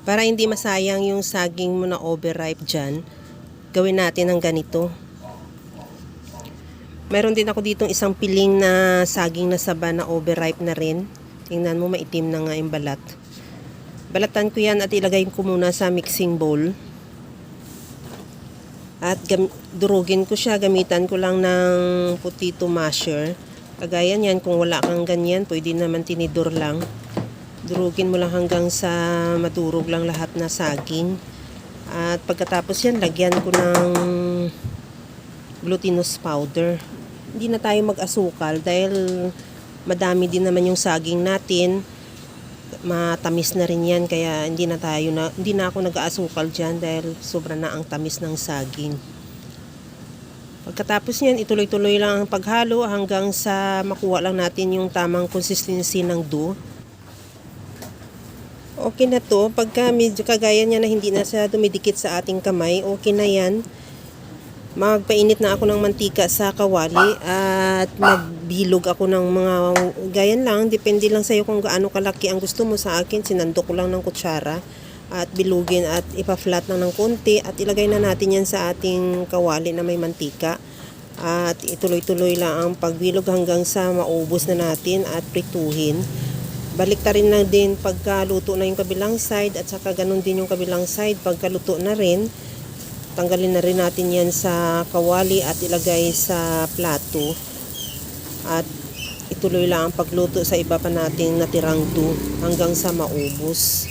Para hindi masayang yung saging mo na overripe dyan, gawin natin ng ganito. Meron din ako ditong isang piling na saging na saba na overripe na rin. Tingnan mo, maitim na nga yung balat. Balatan ko yan at ilagay ko muna sa mixing bowl. At durugin ko siya, gamitan ko lang ng potato masher. Kagaya niyan, kung wala kang ganyan, pwede naman tinidor lang. Durugin mo lang hanggang sa madurog lang lahat na saging. At pagkatapos yan, lagyan ko ng glutinous powder. Hindi na tayo mag-asukal dahil madami din naman yung saging natin. Matamis na rin yan, kaya hindi na ako nag-aasukal dyan dahil sobra na ang tamis ng saging. Pagkatapos niyan, ituloy-tuloy lang ang paghalo hanggang sa makuha lang natin yung tamang consistency ng dough. Okay na to. Pagka medyo kagaya niya na hindi na siya dumidikit sa ating kamay, okay na yan. Magpainit na ako ng mantika sa kawali at magbilog ako ng mga gayan lang. Depende lang sa'yo kung gaano kalaki ang gusto mo. Sa akin, sinandok ko lang ng kutsara at bilugin at ipa-flat lang ng konti at ilagay na natin yan sa ating kawali na may mantika. At ituloy-tuloy lang ang pagbilog hanggang sa maubos na natin at prituhin. Baliktarin na din pagkaluto na yung kabilang side at saka ganun din yung kabilang side pagkaluto na rin. Tanggalin na rin natin yan sa kawali at ilagay sa plato. At ituloy lang ang pagluto sa iba pa nating natirang dough hanggang sa maubos.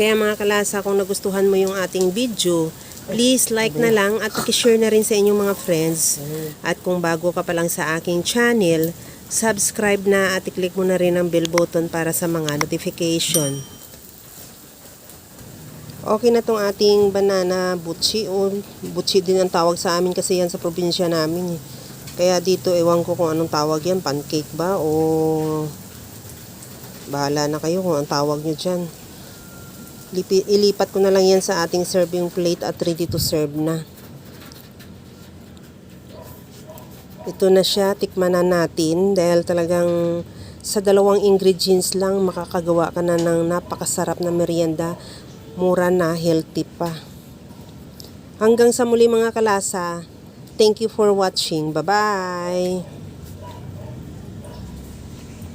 Kaya mga kalasa, kung nagustuhan mo yung ating video, please like na lang at i-share na rin sa inyong mga friends. At kung bago ka pa lang sa aking channel, subscribe na at i-click mo na rin ang bell button para sa mga notification. Okay na tong ating banana butchi o butchi din ang tawag sa amin kasi yan sa probinsya namin. Kaya dito ewan ko kung anong tawag yan, pancake ba o bahala na kayo kung anong tawag nyo dyan. Ilipat ko na lang yan sa ating serving plate at ready to serve na. Ito na siya, tikman na natin dahil talagang sa dalawang ingredients lang makakagawa ka na ng napakasarap na merienda, mura na, healthy pa. Hanggang sa muli mga kalasa, thank you for watching. Bye-bye!